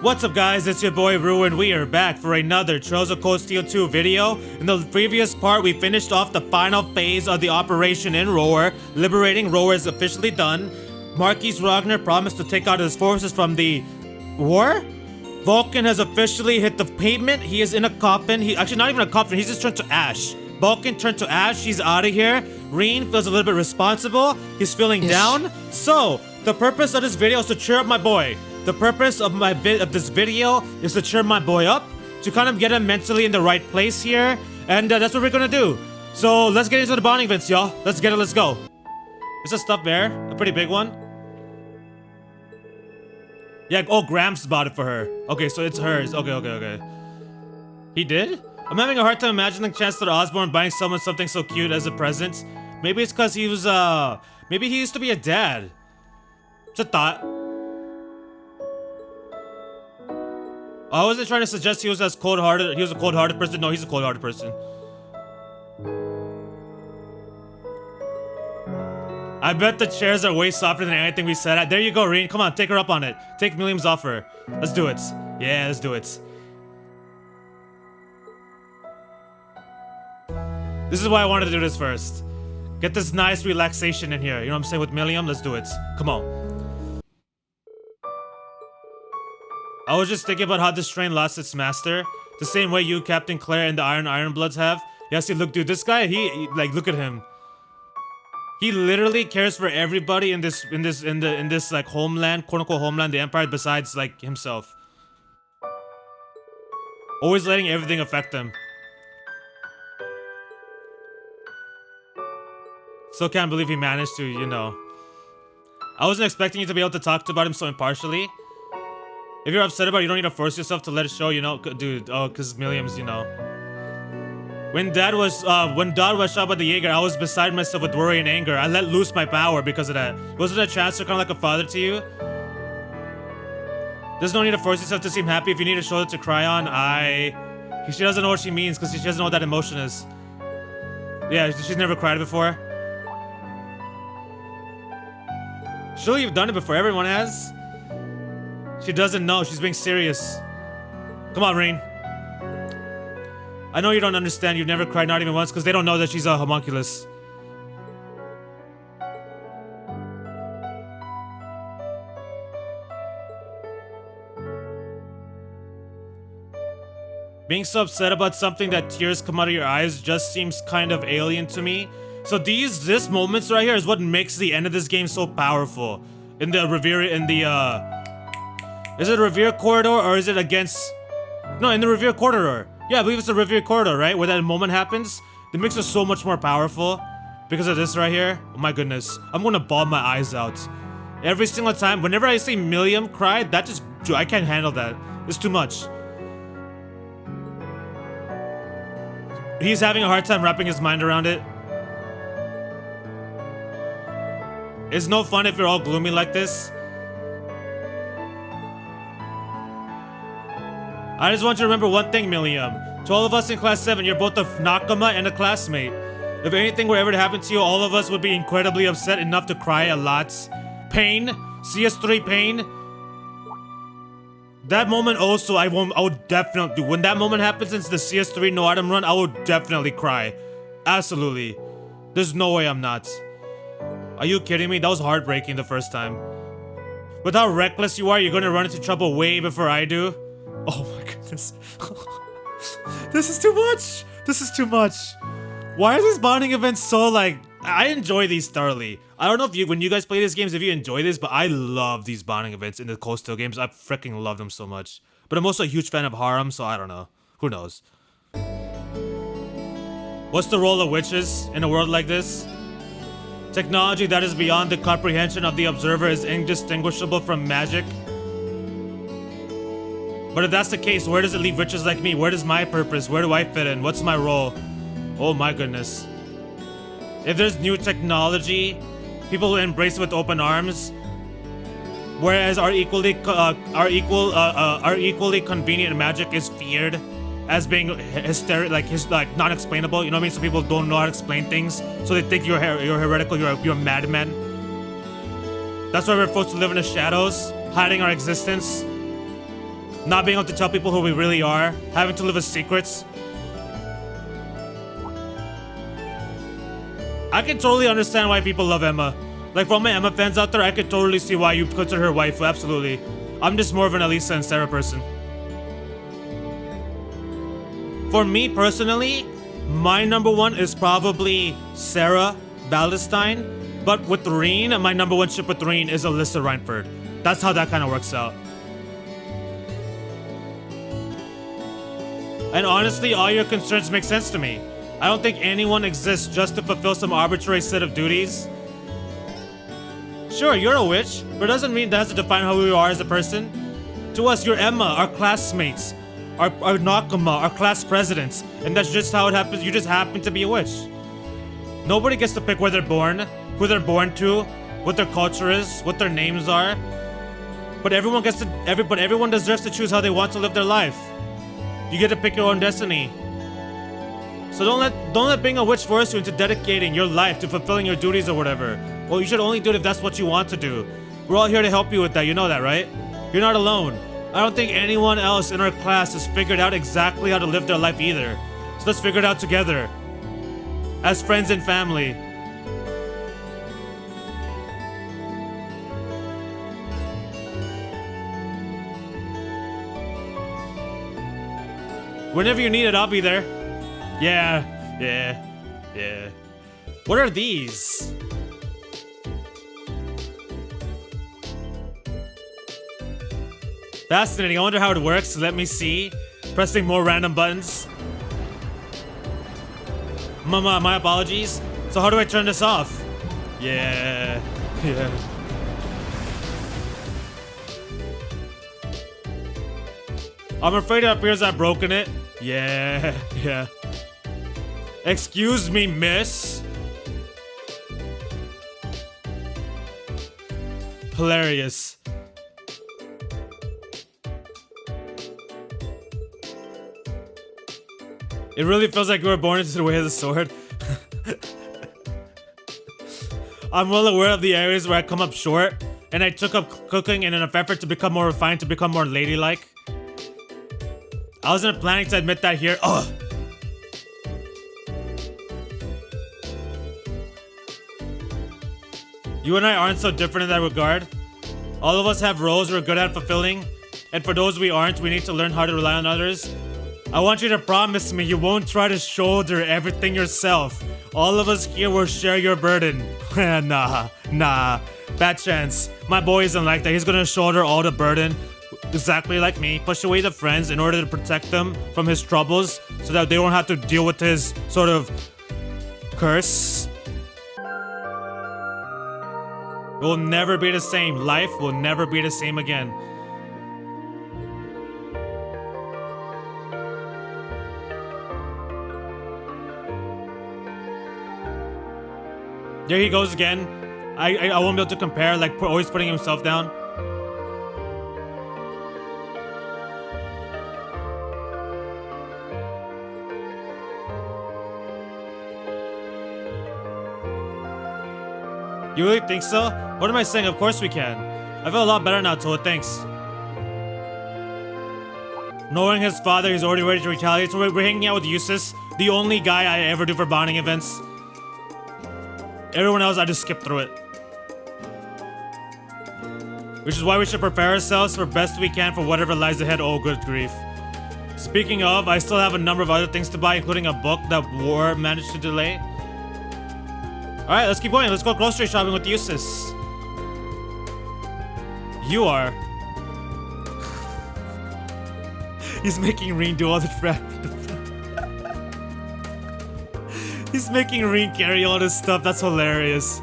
What's up guys, it's your boy Rean. We are back for another Trails of Cold Steel 2 video. In the previous part, we finished off the final phase of the operation in Roar. Liberating Roar is officially done. Marquis Ragnar promised to take out his forces from the war. Vulcan has officially hit the pavement. He is in a coffin. Actually not even a coffin, he's just turned to ash. Vulcan turned to ash, he's out of here. Rean feels a little bit responsible. He's feeling down. So, the purpose of this video is to cheer up my boy. The purpose of this video is to cheer my boy up, to kind of get him mentally in the right place here, and that's what we're gonna do. So let's get into the bonding events, y'all. Let's get it, let's go. It's a stuffed bear, a pretty big one. Yeah, oh, Gramps bought it for her. Okay, so it's hers. Okay. He did? I'm having a hard time imagining Chancellor Osborne buying someone something so cute as a present. Maybe it's because he was, maybe he used to be a dad. It's a thought. I wasn't trying to suggest he was as cold-hearted. He was a cold-hearted person. No, he's a cold-hearted person. I bet the chairs are way softer than anything we said at. There you go, Rean. Come on, take her up on it. Take Millium's offer. Let's do it. Yeah, let's do it. This is why I wanted to do this first. Get this nice relaxation in here. You know what I'm saying? With Millium, let's do it. Come on. I was just thinking about how this train lost its master. The same way you, Captain Claire, and the Ironbloods have. Yeah, see, look, dude, this guy, he like, look at him. He literally cares for everybody in this like homeland, quote-unquote homeland, the Empire, besides like himself. Always letting everything affect him. Still can't believe he managed to, you know. I wasn't expecting you to be able to talk about him so impartially. If you're upset about it, you don't need to force yourself to let it show, you know, dude. Oh, cause Millium's, you know. When Dad was shot by the Jaeger, I was beside myself with worry and anger. I let loose my power because of that. Wasn't a Chancellor kind of like a father to you? There's no need to force yourself to seem happy. If you need a shoulder to cry on, she doesn't know what she means because she doesn't know what that emotion is. Yeah, she's never cried before. Surely you've done it before. Everyone has. She doesn't know. She's being serious. Come on, Rean. I know you don't understand. You've never cried, not even once, because they don't know that she's a homunculus. Being so upset about something that tears come out of your eyes just seems kind of alien to me. So this moments right here is what makes the end of this game so powerful. In the is it a Revere corridor or is it against... No, in the Revere corridor. Yeah, I believe it's the Revere corridor, right? Where that moment happens. The mix is so much more powerful because of this right here. Oh my goodness. I'm gonna bawl my eyes out. Every single time, whenever I see Millium cry, that just... I can't handle that. It's too much. He's having a hard time wrapping his mind around it. It's no fun if you're all gloomy like this. I just want you to remember one thing, Millium. To all of us in Class 7, you're both a Nakama and a classmate. If anything were ever to happen to you, all of us would be incredibly upset enough to cry a lot. Pain. CS3 pain. That moment also, I would definitely... When that moment happens into the CS3 no item run, I would definitely cry. Absolutely. There's no way I'm not. Are you kidding me? That was heartbreaking the first time. With how reckless you are, you're gonna run into trouble way before I do. Oh my goodness. This is too much. This is too much. Why are these bonding events so like... I enjoy these thoroughly. I don't know if when you guys play these games, if you enjoy this, but I love these bonding events in the Coastal games. I freaking love them so much. But I'm also a huge fan of harem, so I don't know. Who knows? What's the role of witches in a world like this? Technology that is beyond the comprehension of the observer is indistinguishable from magic. But if that's the case, where does it leave witches like me? Where does my purpose? Where do I fit in? What's my role? Oh my goodness. If there's new technology, people will embrace it with open arms. Whereas our equally convenient magic is feared as being like non-explainable. You know what I mean? So people don't know how to explain things, so they think you're heretical. You're a madman. That's why we're forced to live in the shadows, hiding our existence. Not being able to tell people who we really are. Having to live with secrets. I can totally understand why people love Emma. Like, for all my Emma fans out there, I could totally see why you consider her waifu, absolutely. I'm just more of an Elisa and Sara person. For me personally, my number one is probably Sara Ballestine. But with Rean, my number one ship with Rean is Alyssa Reinford. That's how that kind of works out. And honestly, all your concerns make sense to me. I don't think anyone exists just to fulfill some arbitrary set of duties. Sure, you're a witch, but it doesn't mean that has to define who you are as a person. To us, you're Emma, our classmates, our Nakama, our class presidents, and that's just how it happens. You just happen to be a witch. Nobody gets to pick where they're born, who they're born to, what their culture is, what their names are. But everyone deserves to choose how they want to live their life. You get to pick your own destiny. So don't let being a witch force you into dedicating your life to fulfilling your duties or whatever. Well, you should only do it if that's what you want to do. We're all here to help you with that, you know that, right? You're not alone. I don't think anyone else in our class has figured out exactly how to live their life either. So let's figure it out together. As friends and family. Whenever you need it, I'll be there. Yeah. What are these? Fascinating. I wonder how it works. Let me see. Pressing more random buttons. My apologies. So how do I turn this off? Yeah. I'm afraid it appears I've broken it. Yeah. Excuse me, miss. Hilarious. It really feels like you were born into the way of the sword. I'm well aware of the areas where I come up short, and I took up cooking in an effort to become more refined, to become more ladylike. I wasn't planning to admit that here. Ugh. You and I aren't so different in that regard. All of us have roles we're good at fulfilling, and for those we aren't, we need to learn how to rely on others. I want you to promise me you won't try to shoulder everything yourself. All of us here will share your burden. Nah. Bad chance. My boy isn't like that. He's gonna shoulder all the burden. Exactly like me. Push away the friends in order to protect them from his troubles so that they don't have to deal with his sort of curse. It will never be the same. Life will never be the same again. There he goes again. I won't be able to compare, like always putting himself down. You really think so? What am I saying? Of course we can. I feel a lot better now, Towa, thanks. Knowing his father, he's already ready to retaliate, so we're hanging out with Jusis, the only guy I ever do for bonding events. Everyone else, I just skip through it. Which is why we should prepare ourselves for best we can for whatever lies ahead. Oh, good grief. Speaking of, I still have a number of other things to buy, including a book that war managed to delay. Alright, let's keep going. Let's go grocery shopping with Jusis. You are. He's making Rean do all the crap. He's making Rean carry all this stuff. That's hilarious.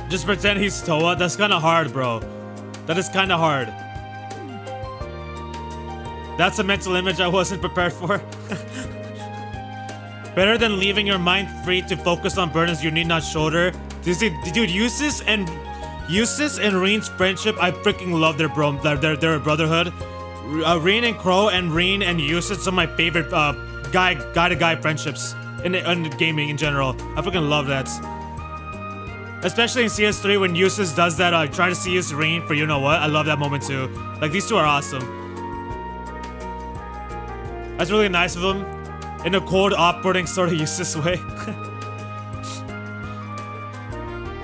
Just pretend he's Towa. That's kind of hard, bro. That is kind of hard. That's a mental image I wasn't prepared for. Better than leaving your mind free to focus on burdens you need not shoulder. You see, dude, Jusis and Jusis and Rean's friendship, I freaking love their brotherhood. Rean and Crow and Rean and Jusis, some of my favorite guy-to-guy friendships in gaming in general. I freaking love that. Especially in CS3 when Jusis does that, try to seduce Rean for you know what. I love that moment too. Like, these two are awesome. That's really nice of them. In a cold, off-putting sort of Jusis way.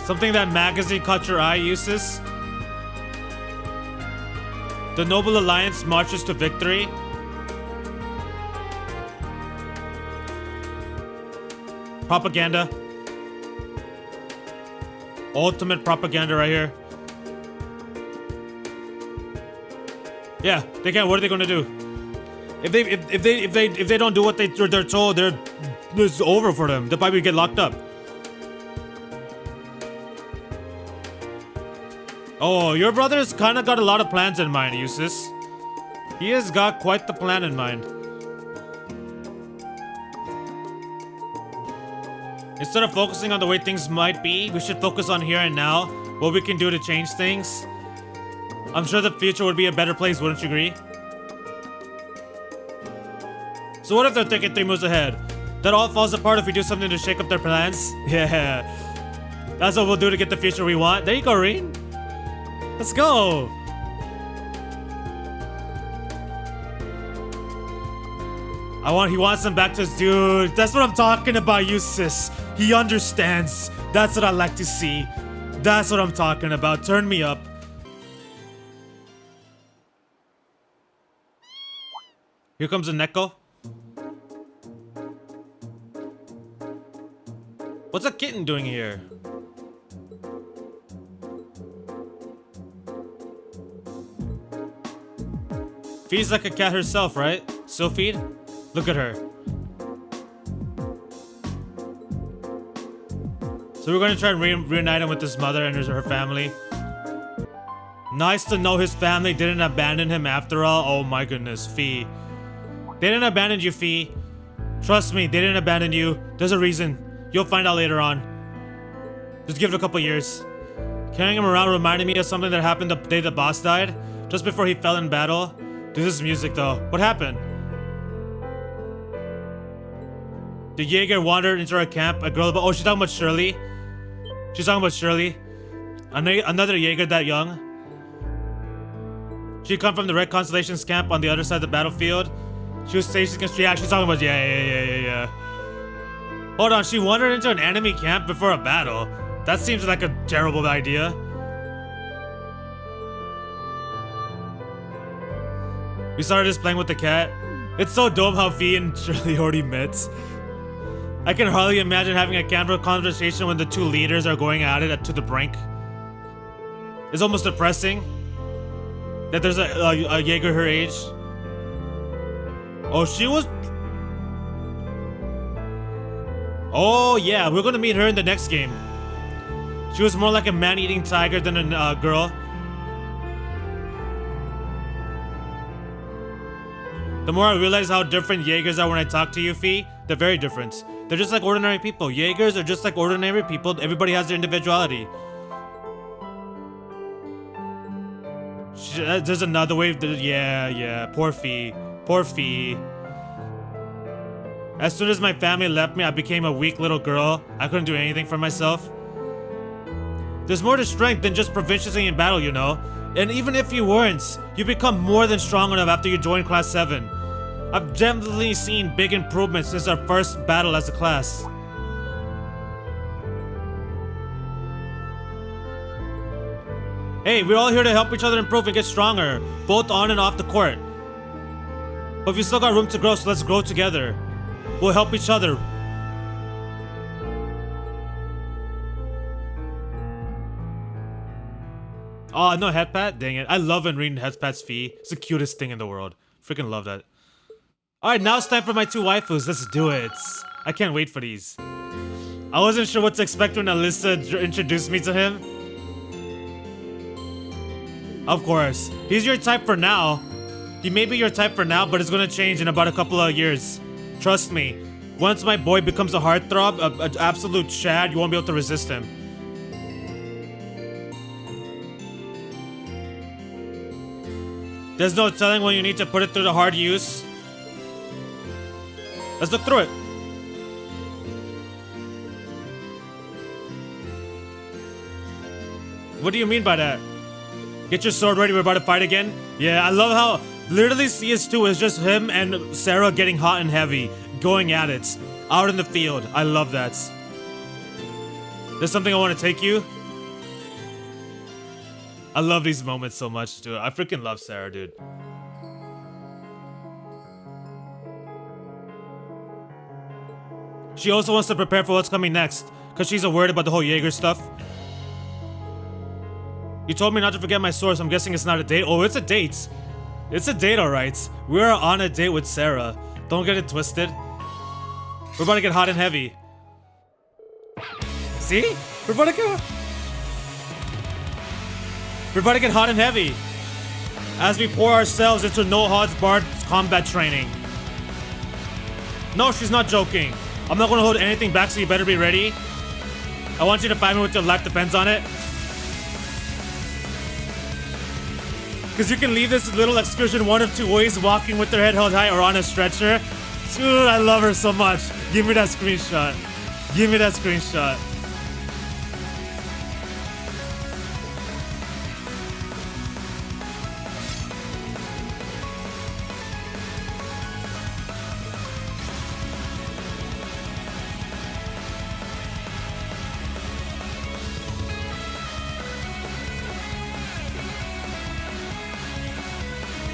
Something that magazine caught your eye, Jusis? The Noble Alliance marches to victory. Propaganda. Ultimate propaganda right here. Yeah, they can't. What are they gonna do? If they don't do what they're told, it's over for them. They'll probably get locked up. Oh, your brother's kind of got a lot of plans in mind, Jusis. He has got quite the plan in mind. Instead of focusing on the way things might be, we should focus on here and now, what we can do to change things. I'm sure the future would be a better place, wouldn't you agree? So what if they're thinking 3 moves ahead? That all falls apart if we do something to shake up their plans? Yeah. That's what we'll do to get the future we want. There you go, Rean. Let's go! He wants them back to his dude. That's what I'm talking about, Jusis. He understands. That's what I like to see. That's what I'm talking about. Turn me up. Here comes a Neko. What's a kitten doing here? Feeds like a cat herself, right? So feed? Look at her. So we're gonna try and reunite him with his mother and her family. Nice to know his family didn't abandon him after all. Oh my goodness, Fee. They didn't abandon you, Fee. Trust me, they didn't abandon you. There's a reason. You'll find out later on. Just give it a couple years. Carrying him around reminded me of something that happened the day the boss died. Just before he fell in battle. This is music though. What happened? The Jaeger wandered into her camp. A girl about— oh, she's talking about Shirley. She's talking about Shirley. Another Jaeger that young. She come from the Red Constellation's camp on the other side of the battlefield. She was stationed against— yeah, she's talking about— yeah. Hold on, she wandered into an enemy camp before a battle. That seems like a terrible idea. We started just playing with the cat. It's so dope how Fee and Shirley already met. I can hardly imagine having a candid conversation when the two leaders are going at it to the brink. It's almost depressing that there's a Jaeger her age. Oh, she was... oh yeah, we're gonna meet her in the next game. She was more like a man-eating tiger than a girl. The more I realize how different Jaegers are when I talk to you, Fee, they're very different. They're just like ordinary people. Jaegers are just like ordinary people. Everybody has their individuality. There's another wave. Yeah. Poor Fee. Poor Fee. As soon as my family left me, I became a weak little girl. I couldn't do anything for myself. There's more to strength than just proficiency in battle, you know. And even if you weren't, you become more than strong enough after you join Class 7. I've definitely seen big improvements since our first battle as a class. Hey, we're all here to help each other improve and get stronger, both on and off the court. But we still got room to grow, so let's grow together. We'll help each other. Oh, no headpat? Dang it. I love when Rean headpats Fee. It's the cutest thing in the world. Freaking love that. Alright, now it's time for my two waifus. Let's do it. I can't wait for these. I wasn't sure what to expect when Alyssa introduced me to him. Of course. He's your type for now. He may be your type for now, but it's gonna change in about a couple of years. Trust me. Once my boy becomes a heartthrob, an absolute Chad, you won't be able to resist him. There's no telling when you need to put it through the hard use. Let's look through it. What do you mean by that? Get your sword ready, we're about to fight again? Yeah, I love how literally CS2 is just him and Sara getting hot and heavy, going at it, out in the field. I love that. There's something I want to take you. I love these moments so much, dude. I freaking love Sara, dude. She also wants to prepare for what's coming next, because she's worried about the whole Jaeger stuff. You told me not to forget my source. I'm guessing it's not a date. Oh, it's a date. It's a date, alright. We're on a date with Sara. Don't get it twisted. We're about to get hot and heavy. See? We're about to get hot and heavy as we pour ourselves into no odds barred combat training. No, she's not joking. I'm not gonna hold anything back, so you better be ready. I want you to find me with your life depends on it. Because you can leave this little excursion one of two ways, walking with their head held high or on a stretcher. Dude, I love her so much. Give me that screenshot. Give me that screenshot.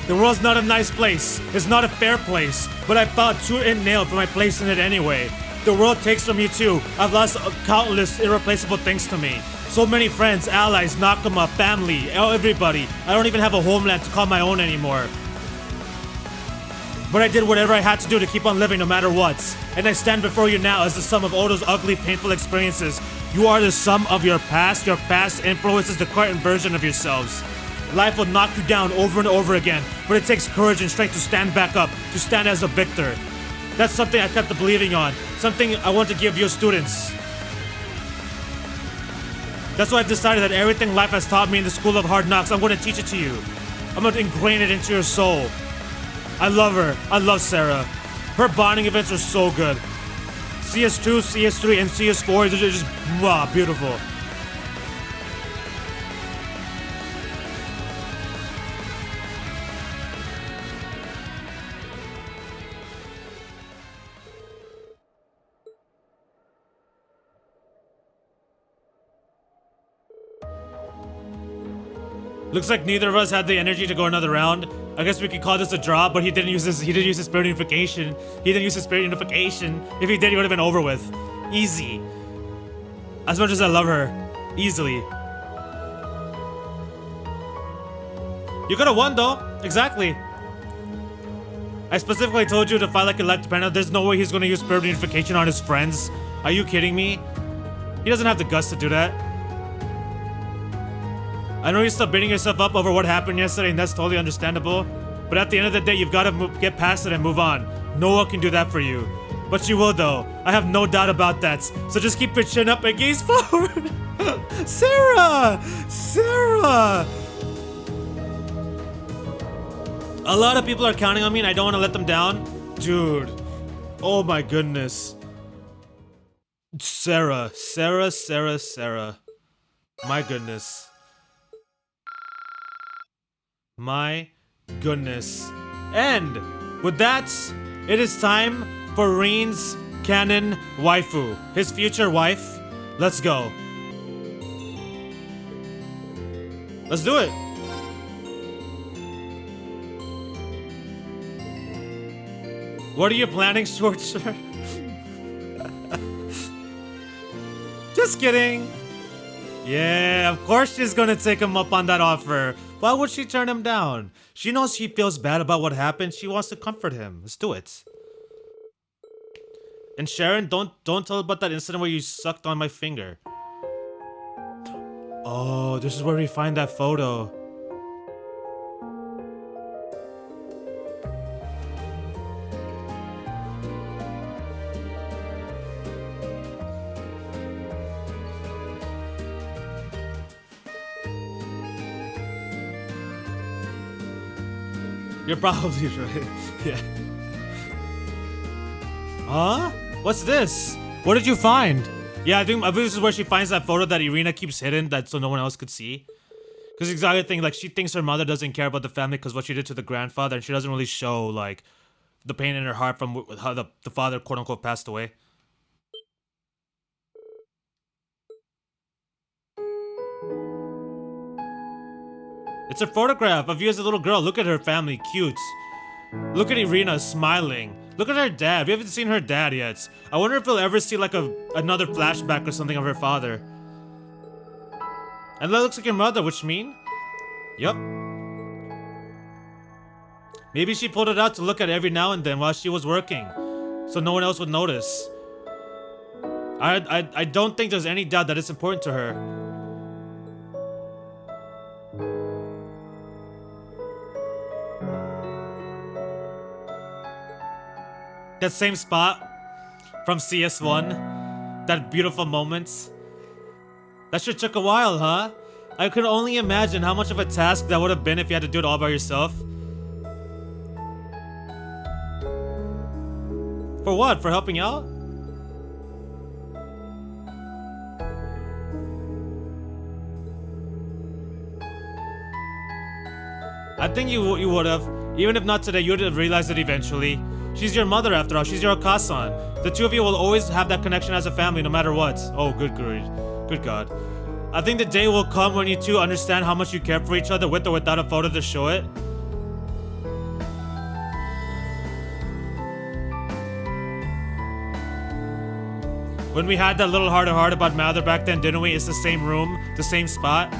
The world's not a nice place. It's not a fair place. But I fought tooth and nail for my place in it anyway. The world takes from me too. I've lost countless irreplaceable things to me. So many friends, allies, Nakama, family, everybody. I don't even have a homeland to call my own anymore. But I did whatever I had to do to keep on living no matter what. And I stand before you now as the sum of all those ugly, painful experiences. You are the sum of your past. Your past influences the current version of yourselves. Life will knock you down over and over again, but it takes courage and strength to stand back up, to stand as a victor. That's something I kept believing on, something I want to give your students. That's why I've decided that everything life has taught me in the school of hard knocks, I'm going to teach it to you. I'm going to ingrain it into your soul. I love her. I love Sara. Her bonding events are so good. CS2, CS3, and CS4, they're just beautiful. Looks like neither of us had the energy to go another round. I guess we could call this a draw, but he didn't use his spirit unification. He didn't use his spirit unification. If he did, he would have been over with. Easy. As much as I love her. Easily. You could have won though. Exactly. I specifically told you to fight like a left panda. There's no way he's gonna use spirit unification on his friends. Are you kidding me? He doesn't have the guts to do that. I know you're still beating yourself up over what happened yesterday, and that's totally understandable. But at the end of the day, you've got to get past it and move on. No one can do that for you. But you will, though. I have no doubt about that. So just keep your chin up and gaze forward. Sara! Sara! A lot of people are counting on me, and I don't want to let them down. Dude. Oh my goodness. Sara. Sara, Sara, Sara. My goodness. My goodness. And with that, it is time for Rean's canon waifu. His future wife. Let's go. Let's do it. What are you planning, short shirt? Just kidding. Yeah, of course she's gonna take him up on that offer. Why would she turn him down? She knows he feels bad about what happened. She wants to comfort him. Let's do it. And Sharon, don't tell about that incident where you sucked on my finger. Oh, this is where we find that photo. You're probably right. Yeah. Huh? What's this? What did you find? Yeah, I believe this is where she finds that photo that Irina keeps hidden, that so no one else could see. Because exactly thing, like she thinks her mother doesn't care about the family because what she did to the grandfather, and she doesn't really show like the pain in her heart from how the father quote unquote passed away. It's a photograph of you as a little girl. Look at her family, cute. Look at Irina smiling. Look at her dad. We haven't seen her dad yet. I wonder if we'll ever see like another flashback or something of her father. And that looks like your mother, which mean? Yup. Maybe she pulled it out to look at every now and then while she was working, so no one else would notice. I don't think there's any doubt that it's important to her. That same spot from CS1, that beautiful moment. That sure took a while, huh? I could only imagine how much of a task that would have been if you had to do it all by yourself. For what? For helping out? I think you would have. Even if not today, you would have realized it eventually. She's your mother after all. She's your Okasan. The two of you will always have that connection as a family no matter what. Oh, good God. I think the day will come when you two understand how much you care for each other with or without a photo to show it. When we had that little heart-to-heart about Mather back then, didn't we? It's the same room, the same spot.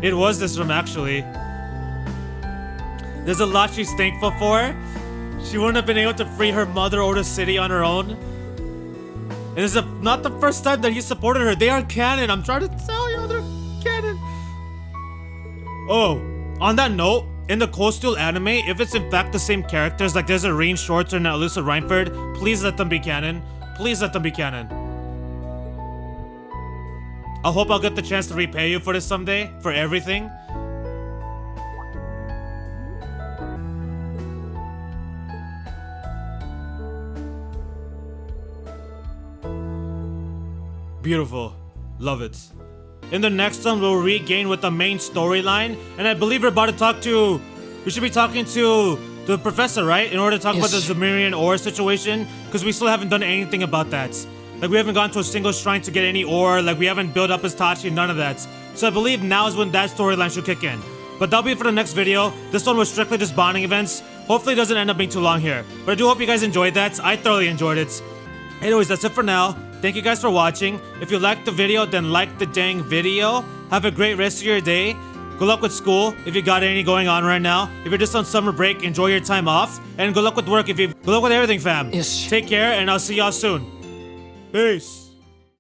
It was this room, actually. There's a lot she's thankful for. She wouldn't have been able to free her mother or the city on her own. And this is not the first time that he supported her. They are canon. I'm trying to tell you, they're canon. Oh, on that note, in the Coastal anime, if it's in fact the same characters, like there's a Rean Shorts or an Alyssa Reinford, please let them be canon. Please let them be canon. I hope I'll get the chance to repay you for this someday, for everything. Beautiful. Love it. In the next one, we'll regain with the main storyline, and I believe we're about to talk to... We should be talking to the professor, right? In order to talk about the Zamirian ore situation, because we still haven't done anything about that. Like, we haven't gone to a single shrine to get any ore, like, we haven't built up his Tachi, none of that. So I believe now is when that storyline should kick in. But that'll be it for the next video. This one was strictly just bonding events. Hopefully it doesn't end up being too long here. But I do hope you guys enjoyed that. I thoroughly enjoyed it. Anyways, that's it for now. Thank you guys for watching. If you liked the video, then like the dang video. Have a great rest of your day. Good luck with school if you got any going on right now. If you're just on summer break, enjoy your time off. And good luck with work if you... Good luck with everything, fam. Take care, and I'll see y'all soon. Peace.